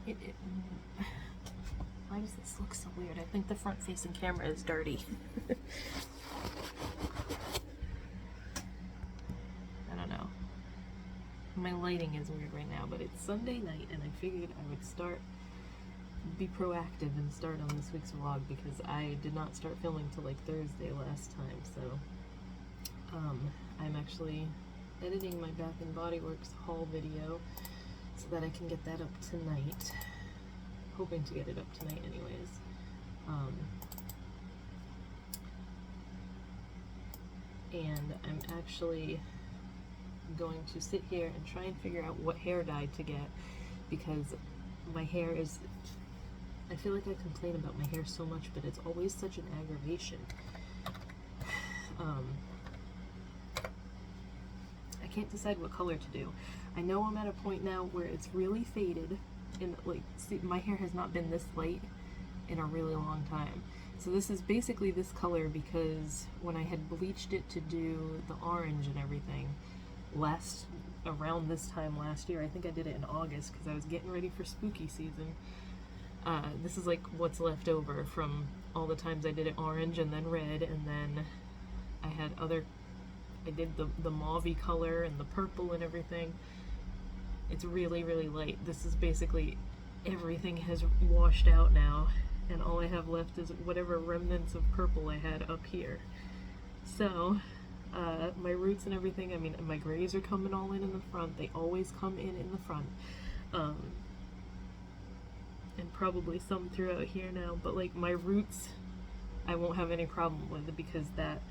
Why does this look so weird? I think the front-facing camera is dirty. I don't know. My lighting is weird right now, but it's Sunday night, and I figured I would be proactive and start on this week's vlog because I did not start filming till like Thursday last time, so I'm actually editing my Bath & Body Works haul video so that I can get that up tonight. Hoping to get it up tonight anyways. And I'm actually going to sit here and try and figure out what hair dye to get because my hair is, I feel like I complain about my hair so much, but it's always such an aggravation. I can't decide what color to do. I know I'm at a point now where it's really faded, and like, see, my hair has not been this light in a really long time. So this is basically this color because when I had bleached it to do the orange and everything around this time last year, I think I did it in August because I was getting ready for spooky season. This is like what's left over from all the times I did it orange and then red, and then I did the mauve-y color and the purple and everything. It's really, really light. This is basically everything has washed out now, and all I have left is whatever remnants of purple I had up here. So, my roots and everything, I mean, my grays are coming all in the front. They always come in the front. And probably some throughout here now, but like my roots, I won't have any problem with because that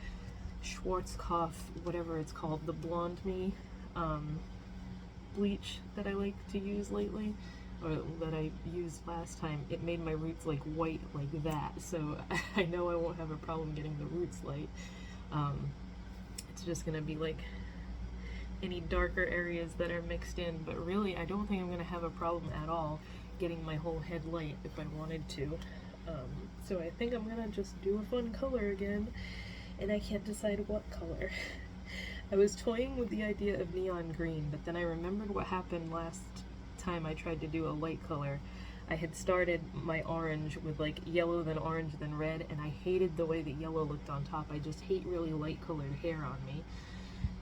Schwarzkopf, whatever it's called, the Blonde Me bleach that I like to use lately, or that I used last time, it made my roots like white like that, so I know I won't have a problem getting the roots light. It's just gonna be like any darker areas that are mixed in, but really I don't think I'm gonna have a problem at all getting my whole head light if I wanted to. So I think I'm gonna just do a fun color again, and I can't decide what color. I was toying with the idea of neon green, but then I remembered what happened last time I tried to do a light color. I had started my orange with like yellow, then orange, then red, and I hated the way the yellow looked on top. I just hate really light colored hair on me.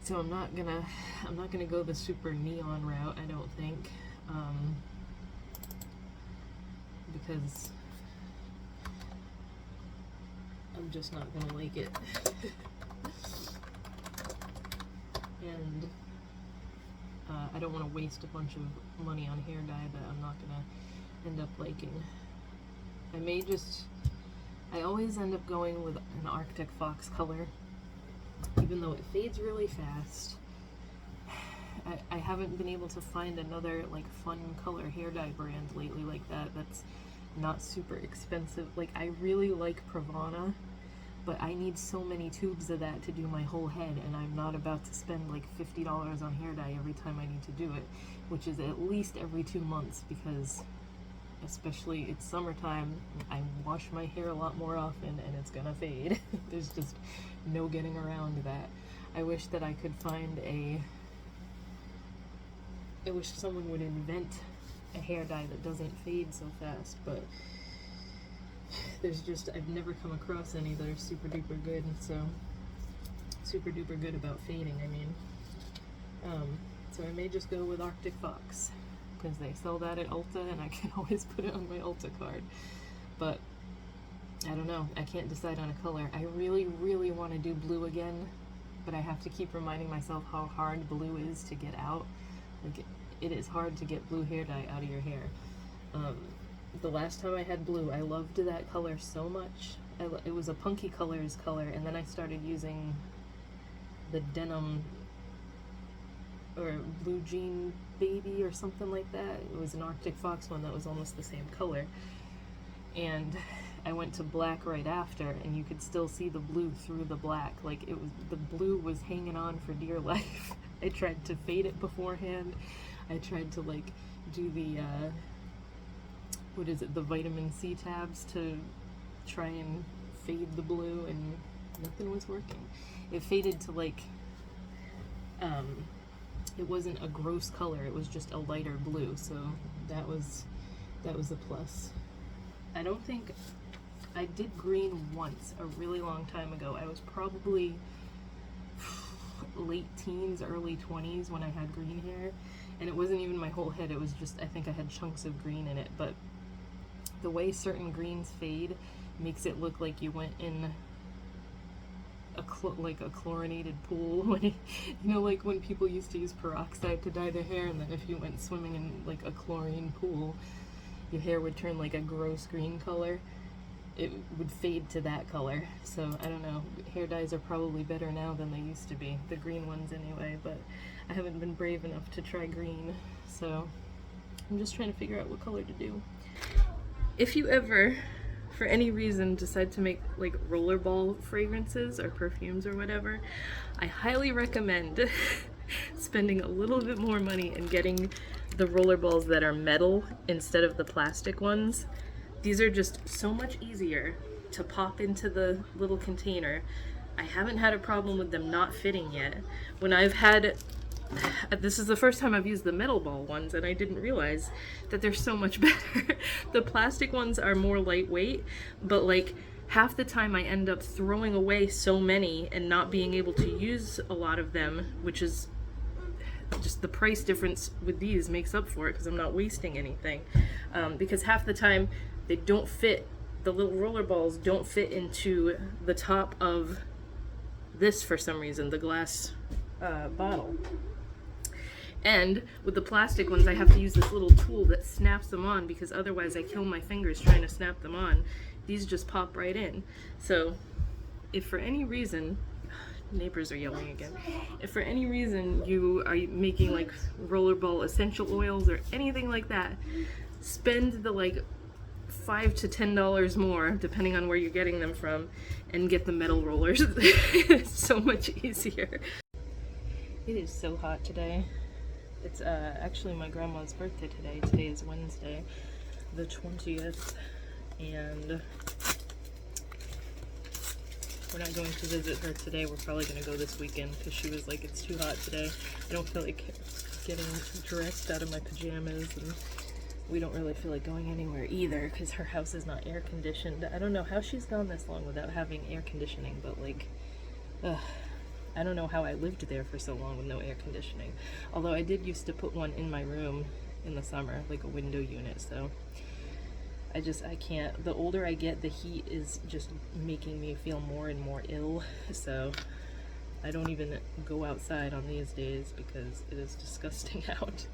So I'm not gonna go the super neon route, I don't think. Because I'm just not gonna like it. And I don't want to waste a bunch of money on hair dye that I'm not gonna end up liking. I always end up going with an Arctic Fox color, even though it fades really fast. I haven't been able to find another like fun color hair dye brand lately like that's not super expensive. Like, I really like Pravana, but I need so many tubes of that to do my whole head, and I'm not about to spend like $50 on hair dye every time I need to do it, which is at least every 2 months, because especially it's summertime, I wash my hair a lot more often and it's gonna fade. There's just no getting around that. I wish that I could find I wish someone would invent a hair dye that doesn't fade so fast, but I've never come across any that are super duper good, so super duper good about fading, I mean. So I may just go with Arctic Fox, because they sell that at Ulta and I can always put it on my Ulta card. But I don't know, I can't decide on a color. I really, really want to do blue again, but I have to keep reminding myself how hard blue is to get out. Like, it is hard to get blue hair dye out of your hair. The last time I had blue, I loved that color so much. It was a Punky Colors color, and then I started using the denim or Blue Jean Baby or something like that. It was an Arctic Fox one that was almost the same color. And I went to black right after, and you could still see the blue through the black. Like, the blue was hanging on for dear life. I tried to fade it beforehand. I tried to like do the the vitamin C tabs to try and fade the blue, and nothing was working. It faded to like it wasn't a gross color, it was just a lighter blue, so that was That was a plus. I don't think I did green once a really long time ago. I was probably late teens, early 20s when I had green hair, and it wasn't even my whole head, it was just, I think I had chunks of green in it. But the way certain greens fade makes it look like you went in like a chlorinated pool. When you know, like when people used to use peroxide to dye their hair, and then if you went swimming in like a chlorine pool, your hair would turn like a gross green color. It would fade to that color. So I don't know, hair dyes are probably better now than they used to be, the green ones anyway, but I haven't been brave enough to try green, so I'm just trying to figure out what color to do. If you ever, for any reason, decide to make like rollerball fragrances or perfumes or whatever, I highly recommend spending a little bit more money and getting the rollerballs that are metal instead of the plastic ones. These are just so much easier to pop into the little container. I haven't had a problem with them not fitting yet. When I've had, this is the first time I've used the metal ball ones, and I didn't realize that they're so much better. The plastic ones are more lightweight, but like half the time I end up throwing away so many and not being able to use a lot of them, which is just the price difference with these makes up for it because I'm not wasting anything. Because half the time they don't fit, the little roller balls don't fit into the top of this for some reason, the glass bottle. And with the plastic ones, I have to use this little tool that snaps them on, because otherwise I kill my fingers trying to snap them on. These just pop right in. So if for any reason, neighbors are yelling again, if for any reason you are making like rollerball essential oils or anything like that, spend the like $5 to $10 more, depending on where you're getting them from, and get the metal rollers. It's so much easier. It is so hot today. It's actually my grandma's birthday today. Today is Wednesday, the 20th, and we're not going to visit her today. We're probably going to go this weekend because she was like, it's too hot today. I don't feel like getting dressed out of my pajamas, and we don't really feel like going anywhere either because her house is not air conditioned. I don't know how she's gone this long without having air conditioning, but like, I don't know how I lived there for so long with no air conditioning. Although I did used to put one in my room in the summer, like a window unit, so I can't. The older I get, the heat is just making me feel more and more ill, so I don't even go outside on these days because it is disgusting out.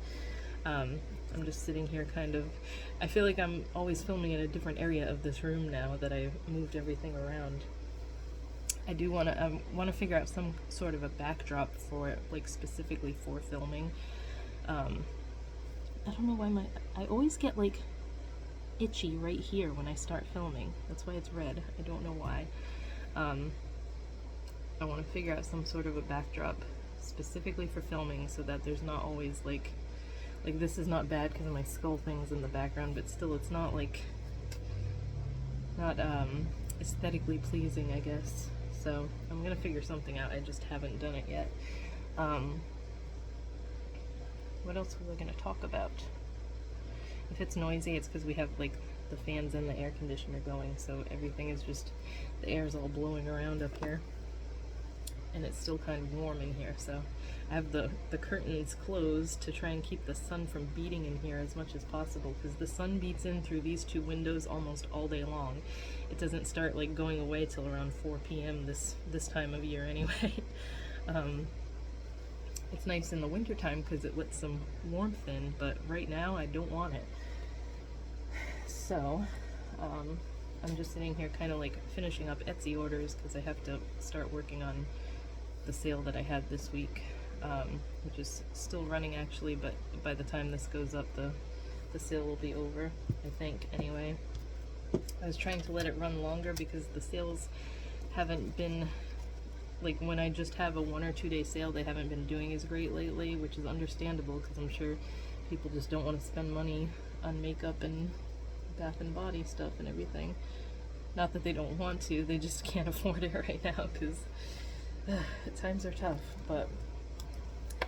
I'm just sitting here kind of, I feel like I'm always filming in a different area of this room now that I've moved everything around. I do want to figure out some sort of a backdrop for it, like specifically for filming. I don't know why I always get like itchy right here when I start filming. That's why it's red. I don't know why. I want to figure out some sort of a backdrop specifically for filming so that there's not always like this is not bad because of my skull things in the background, but still it's not like, not aesthetically pleasing, I guess. So I'm gonna figure something out. I just haven't done it yet. What else was I gonna talk about? If it's noisy, it's because we have like the fans and the air conditioner going, so everything is just, the air is all blowing around up here, and it's still kind of warm in here. So I have the curtains closed to try and keep the sun from beating in here as much as possible, because the sun beats in through these two windows almost all day long. It doesn't start like going away till around 4 p.m. this time of year anyway. It's nice in the winter time because it lets some warmth in, but right now I don't want it. So I'm just sitting here kind of like finishing up Etsy orders because I have to start working on the sale that I had this week, which is still running actually, but by the time this goes up, the sale will be over, I think, anyway. I was trying to let it run longer because the sales haven't been, like when I just have a 1 or 2 day sale, they haven't been doing as great lately, which is understandable because I'm sure people just don't want to spend money on makeup and bath and body stuff and everything. Not that they don't want to, they just can't afford it right now because times are tough, but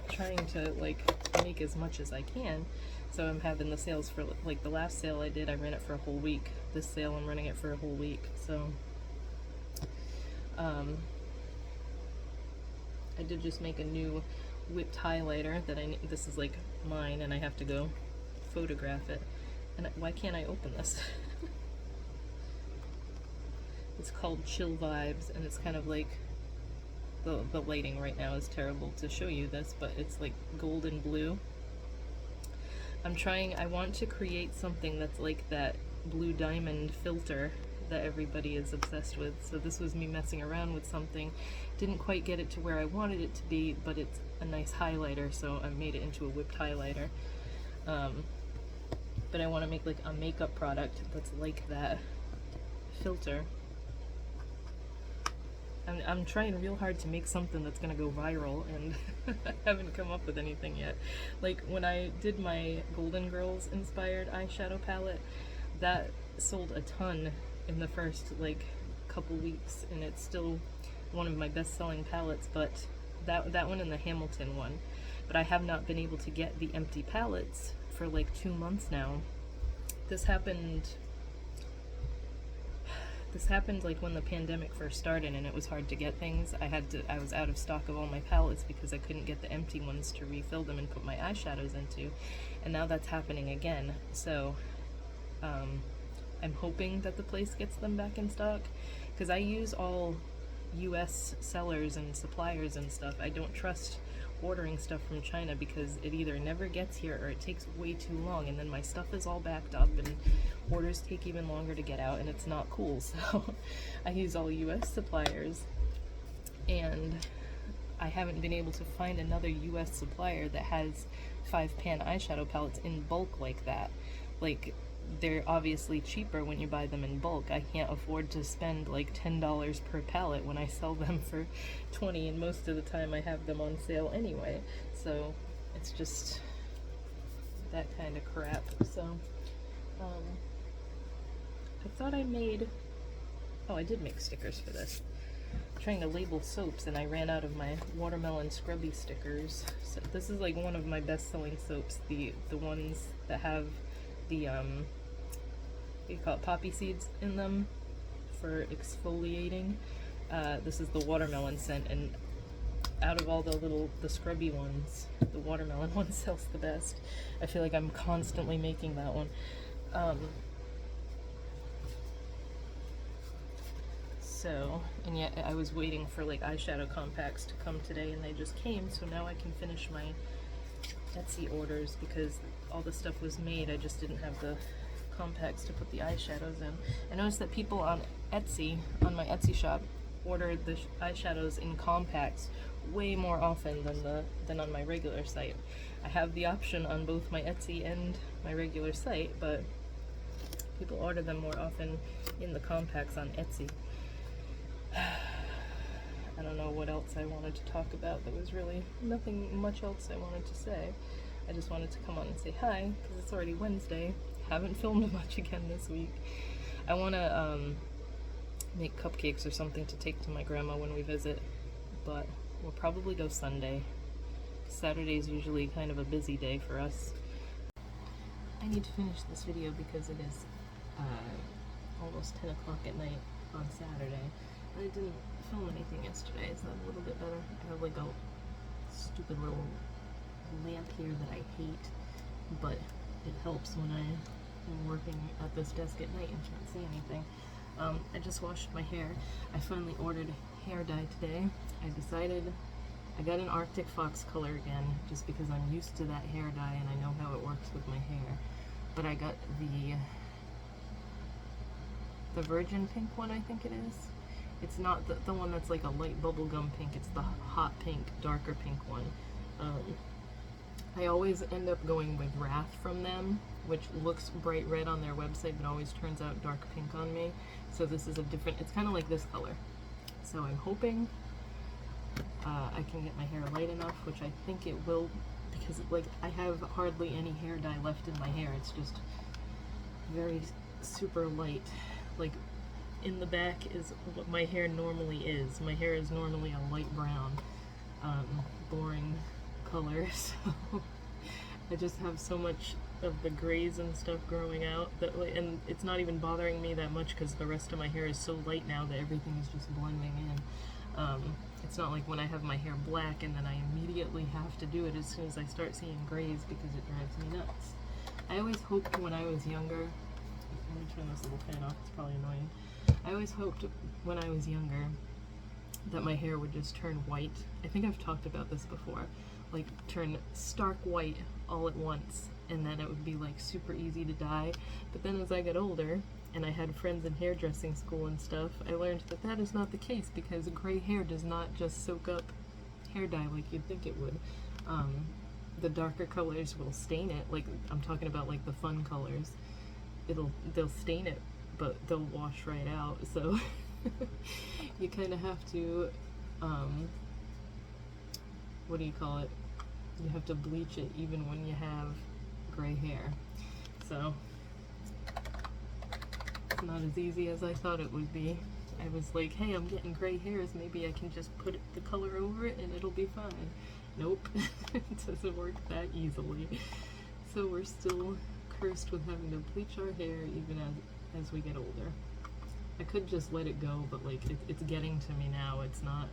trying to like make as much as I can So I'm having the sales for, like, the last sale I did, I ran it for a whole week. This sale, I'm running it for a whole week. So, I did just make a new whipped highlighter that this is like mine, and I have to go photograph it. And why can't I open this? It's called Chill Vibes, and it's kind of like, the lighting right now is terrible to show you this, but it's like golden blue. I want to create something that's like that blue diamond filter that everybody is obsessed with. So this was me messing around with something. Didn't quite get it to where I wanted it to be, but it's a nice highlighter, so I made it into a whipped highlighter. But I want to make like a makeup product that's like that filter. I'm trying real hard to make something that's gonna go viral, and I haven't come up with anything yet. Like, when I did my Golden Girls inspired eyeshadow palette, that sold a ton in the first like couple weeks, and it's still one of my best-selling palettes. But that one and the Hamilton one. But I have not been able to get the empty palettes for like 2 months now. This happened like when the pandemic first started, and it was hard to get things. I was out of stock of all my palettes because I couldn't get the empty ones to refill them and put my eyeshadows into, and now that's happening again. So I'm hoping that the place gets them back in stock, because I use all US sellers and suppliers and stuff. I don't trust ordering stuff from China because it either never gets here or it takes way too long, and then my stuff is all backed up and orders take even longer to get out, and it's not cool. So I use all US suppliers, and I haven't been able to find another US supplier that has 5-pan eyeshadow palettes in bulk like that. Like, they're obviously cheaper when you buy them in bulk. I can't afford to spend like $10 per palette when I sell them for $20, and most of the time I have them on sale anyway. So it's just that kind of crap. So I thought I did make stickers for this. I'm trying to label soaps, and I ran out of my watermelon Scrubby stickers. So this is like one of my best-selling soaps, the ones that have the you call it poppy seeds in them for exfoliating. This is the watermelon scent, and out of all the Scrubby ones, the watermelon one sells the best. I feel like I'm constantly making that one. So, and yet I was waiting for like eyeshadow compacts to come today, and they just came, so now I can finish my Etsy orders because all the stuff was made. I just didn't have the compacts to put the eyeshadows in. I noticed that people on Etsy, on my Etsy shop, order the eyeshadows in compacts way more often than on my regular site. I have the option on both my Etsy and my regular site, but people order them more often in the compacts on Etsy. I don't know what else I wanted to talk about. There was really nothing much else I wanted to say. I just wanted to come on and say hi, because it's already Wednesday. Haven't filmed much again this week. I want to make cupcakes or something to take to my grandma when we visit, but we'll probably go Sunday. Saturday's usually kind of a busy day for us. I need to finish this video because it is almost 10 o'clock at night on Saturday. I didn't film anything yesterday. Is that a little bit better? I have like a stupid little lamp here that I hate, but it helps when I am working at this desk at night and can't see anything. I just washed my hair. I finally ordered hair dye today. I got an Arctic Fox color again, just because I'm used to that hair dye and I know how it works with my hair. But I got the Virgin Pink one, I think it is. It's not the one that's like a light bubblegum pink, it's the hot pink, darker pink one. I always end up going with Wrath from them, which looks bright red on their website but always turns out dark pink on me. So this is a different, it's kind of like this color. So I'm hoping I can get my hair light enough, which I think it will, because like I have hardly any hair dye left in my hair. It's just very super light. Like in the back is what my hair normally is. My hair is normally a light brown, boring color, so I just have so much of the grays and stuff growing out. That way, and it's not even bothering me that much because the rest of my hair is so light now that everything is just blending in. It's not like when I have my hair black and then I immediately have to do it as soon as I start seeing grays because it drives me nuts. I always hoped when I was younger, let me turn this little fan off, it's probably annoying. I always hoped when I was younger that my hair would just turn white. I think I've talked about this before, like turn stark white all at once, and then it would be like super easy to dye. But then as I got older and I had friends in hairdressing school and stuff, I learned that that is not the case because gray hair does not just soak up hair dye like you'd think it would. The darker colors will stain it, like I'm talking about like the fun colors. They'll stain it, but they'll wash right out. So you kind of have to, what do you call it? You have to bleach it even when you have gray hair. So it's not as easy as I thought it would be. I was like, hey, I'm getting gray hairs, maybe I can just put the color over it and it'll be fine. Nope, it doesn't work that easily. So we're still cursed with having to bleach our hair even as we get older. I could just let it go, but like it's getting to me now. It's not,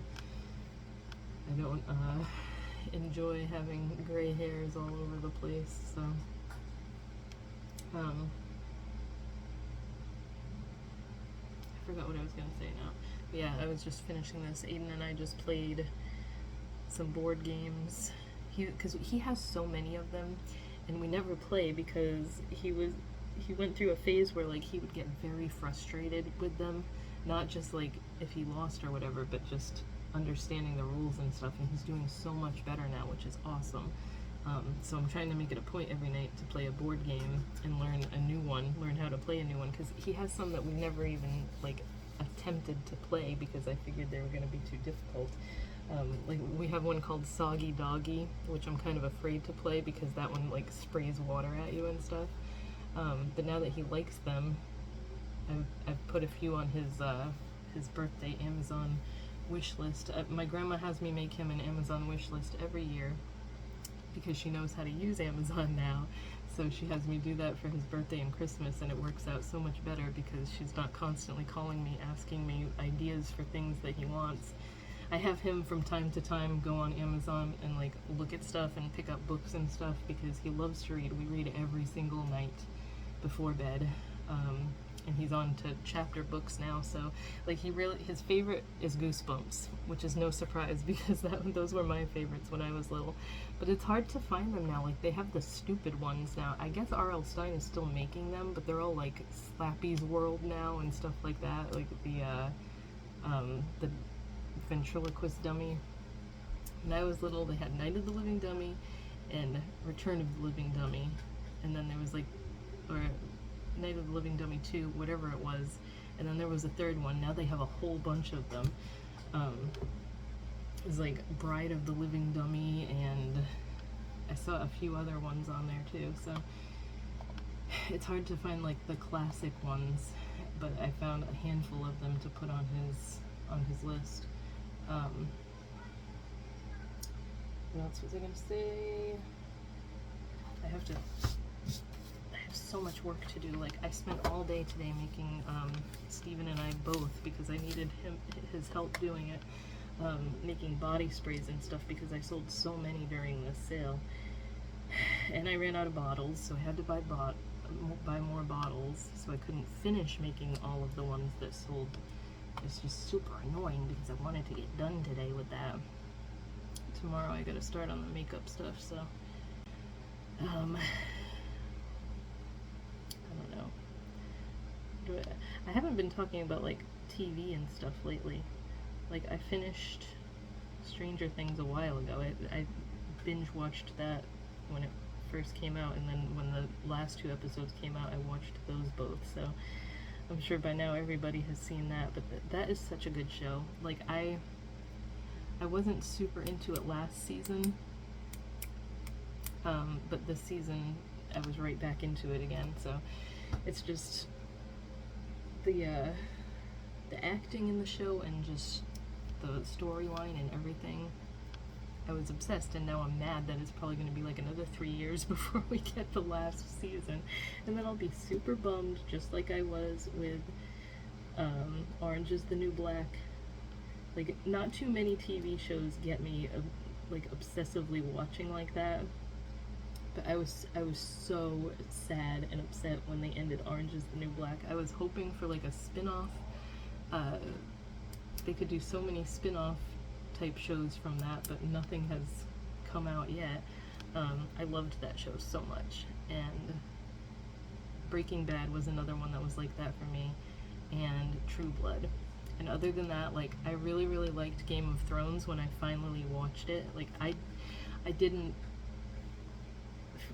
I don't enjoy having gray hairs all over the place, so I forgot what I was gonna say now. But yeah, I was just finishing this. Aiden and I just played some board games. Because he has so many of them, and we never play because he went through a phase where like he would get very frustrated with them, not just like if he lost or whatever, but just understanding the rules and stuff. And he's doing so much better now, which is awesome. So I'm trying to make it a point every night to play a board game and learn a new one, learn how to play a new one, because he has some that we never even like attempted to play because I figured they were going to be too difficult. Like we have one called Soggy Doggy, which I'm kind of afraid to play because that one like sprays water at you and stuff. But now that he likes them, I've put a few on his birthday Amazon wish list. My grandma has me make him an Amazon wish list every year because she knows how to use Amazon now. So she has me do that for his birthday and Christmas, and it works out so much better because she's not constantly calling me asking me ideas for things that he wants. I have him from time to time go on Amazon and like look at stuff and pick up books and stuff because he loves to read. We read every single night before bed, and he's on to chapter books now. So like his favorite is Goosebumps, which is no surprise because those were my favorites when I was little. But it's hard to find them now. Like they have the stupid ones now. I guess R.L. Stine is still making them, but they're all like Slappy's World now and stuff like that. Like the ventriloquist dummy. When I was little, they had Night of the Living Dummy and Return of the Living Dummy, and then there was like, or Night of the Living Dummy 2, whatever it was, and then there was a third one. Now they have a whole bunch of them. It's like Bride of the Living Dummy, and I saw a few other ones on there too, so it's hard to find like the classic ones, but I found a handful of them to put on his list. What else was I gonna say? I have so much work to do. Like I spent all day today making Steven and I both, because I needed his help doing it, making body sprays and stuff because I sold so many during this sale, and I ran out of bottles, so I had to buy more bottles, so I couldn't finish making all of the ones that sold. It's just super annoying because I wanted to get done today with that. Tomorrow I gotta start on the makeup stuff, so I don't know. I haven't been talking about like TV and stuff lately. Like I finished Stranger Things a while ago. I binge watched that when it first came out, and then when the last 2 episodes came out, I watched those both. So I'm sure by now everybody has seen that, but that is such a good show. Like I wasn't super into it last season, but this season I was right back into it again. So it's just the acting in the show and just the storyline and everything I was obsessed, and now I'm mad that it's probably going to be like another 3 years before we get the last season, and then I'll be super bummed, just like I was with Orange is the New Black. Like, not too many TV shows get me like obsessively watching like that, but I was so sad and upset when they ended Orange is the New Black. I was hoping for like a spin-off. They could do so many spin-off type shows from that, but nothing has come out yet. I loved that show so much, and Breaking Bad was another one that was like that for me, and True Blood. And other than that, like, I really, really liked Game of Thrones when I finally watched it. Like, I didn't,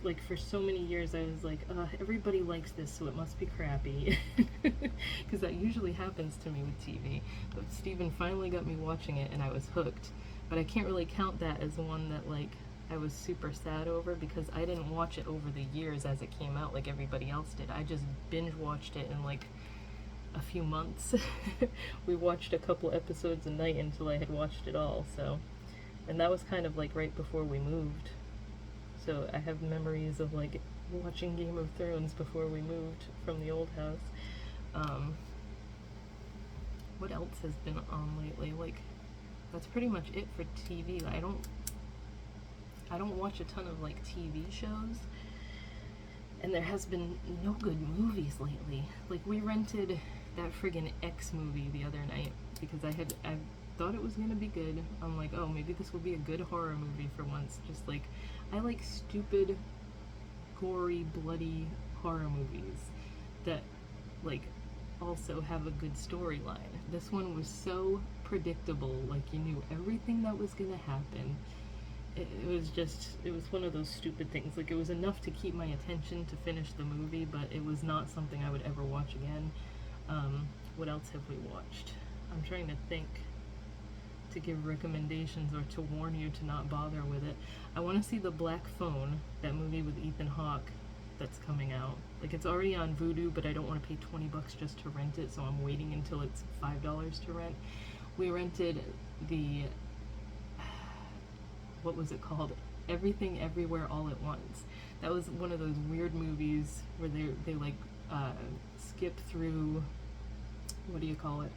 like, for so many years I was like, everybody likes this, so it must be crappy. Because that usually happens to me with TV. But Steven finally got me watching it, and I was hooked. But I can't really count that as one that, like, I was super sad over, because I didn't watch it over the years as it came out like everybody else did. I just binge watched it in, like, a few months. We watched a couple episodes a night until I had watched it all, so, and that was kind of like right before we moved, so I have memories of like watching Game of Thrones before we moved from the old house. What else has been on lately? Like, that's pretty much it for TV. I don't watch a ton of like TV shows, and there has been no good movies lately. Like, we rented that friggin' X movie the other night because I thought it was gonna be good. I'm like, oh, maybe this will be a good horror movie for once. Just like, I like stupid, gory, bloody horror movies that like also have a good storyline. This one was so predictable, like you knew everything that was gonna happen. It was one of those stupid things. Like, it was enough to keep my attention to finish the movie, but it was not something I would ever watch again. What else have we watched? I'm trying to think to give recommendations or to warn you to not bother with it. I want to see The Black Phone, that movie with Ethan Hawke that's coming out. Like, it's already on Vudu, but I don't want to pay $20 just to rent it, so I'm waiting until it's $5 to rent. We rented the, what was it called? Everything Everywhere All at Once. That was one of those weird movies where they like skip through, what do you call it?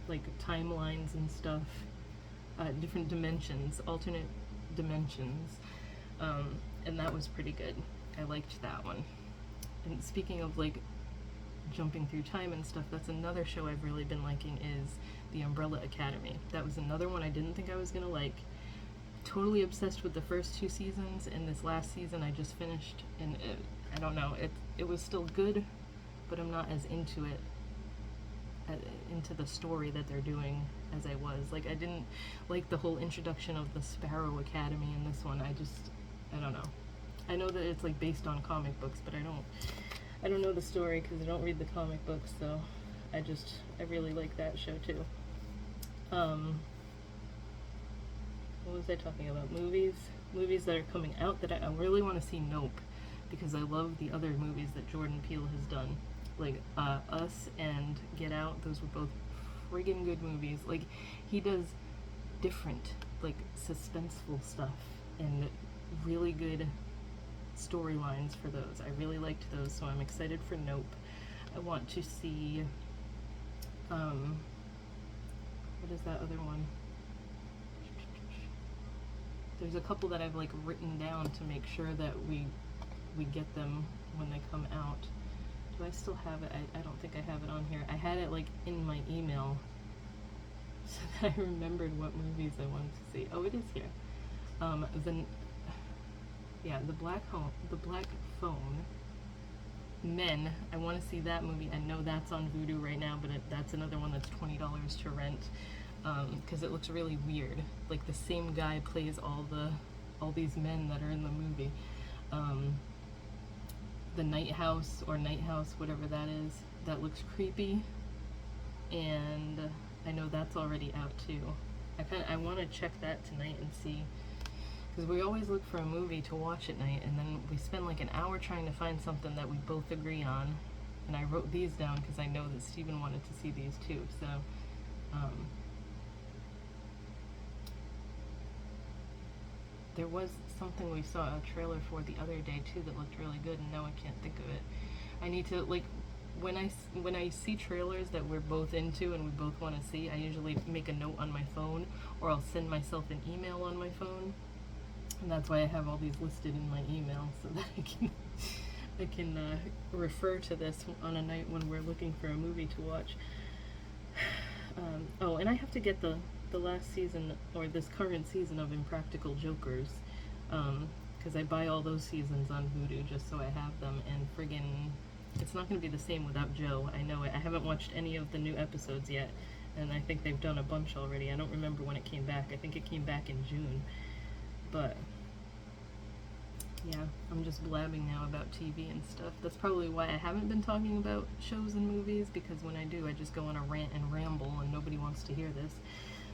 Like timelines and stuff, different dimensions, alternate dimensions, and that was pretty good. I liked that one. And speaking of like jumping through time and stuff, that's another show I've really been liking, is The Umbrella Academy. That was another one I didn't think I was gonna like. Totally obsessed with the first 2 seasons, and this last season I just finished, and I don't know, it was still good, but I'm not as into it, into the story that they're doing as I was. Like, I didn't like the whole introduction of the Sparrow Academy in this one. I don't know. I know that it's like based on comic books, but I don't know the story because I don't read the comic books, so I really like that show too. What was I talking about? Movies that are coming out that I really want to see. Nope, because I love the other movies that Jordan Peele has done, like Us and Get Out. Those were both friggin' good movies. Like, he does different, like, suspenseful stuff and really good storylines for those. I really liked those, so I'm excited for Nope. I want to see what is that other one? There's a couple that I've like written down to make sure that we get them when they come out. Do I still have it? I don't think I have it on here. I had it like in my email so that I remembered what movies I wanted to see. Oh, it is here. The Black Phone. Men. I want to see that movie. I know that's on Vudu right now, but that's another one that's $20 to rent. Because it looks really weird. Like, the same guy plays all these men that are in the movie. The Night House, whatever that is, that looks creepy, and I know that's already out too. I want to check that tonight and see, because we always look for a movie to watch at night, and then we spend like an hour trying to find something that we both agree on. And I wrote these down because I know that Steven wanted to see these too. So there was something we saw a trailer for the other day too that looked really good, and now I can't think of it. I need to, like, when I see trailers that we're both into and we both want to see, I usually make a note on my phone, or I'll send myself an email on my phone, and that's why I have all these listed in my email, so that I can refer to this on a night when we're looking for a movie to watch. Oh, and I have to get the last season, or this current season of Impractical Jokers, because I buy all those seasons on Vudu just so I have them, and friggin', it's not going to be the same without Joe. I know it. I haven't watched any of the new episodes yet, and I think they've done a bunch already. I don't remember when it came back. I think it came back in June. But yeah, I'm just blabbing now about TV and stuff. That's probably why I haven't been talking about shows and movies, because when I do, I just go on a rant and ramble, and nobody wants to hear this.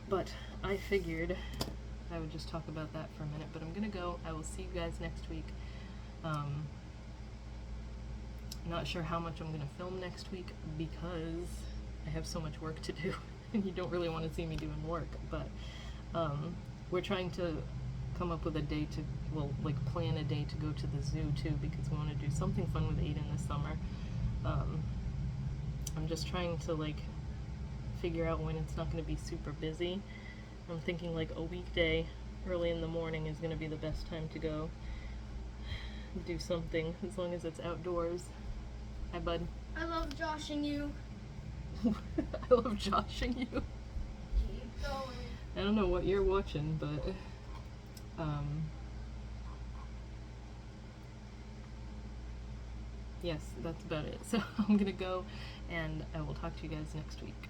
But I figured I would just talk about that for a minute. But I'm gonna go. I will see you guys next week. Not sure how much I'm gonna film next week because I have so much work to do, and you don't really want to see me doing work. But we're trying to come up with a day to, well, like, plan a day to go to the zoo too, because we want to do something fun with Aiden this summer. I'm just trying to, like, figure out when it's not going to be super busy. I'm thinking like a weekday early in the morning is going to be the best time to go do something, as long as it's outdoors. Hi, bud. I love joshing you. I love joshing you. Keep going. I don't know what you're watching, but yes, that's about it. So I'm gonna go, and I will talk to you guys next week.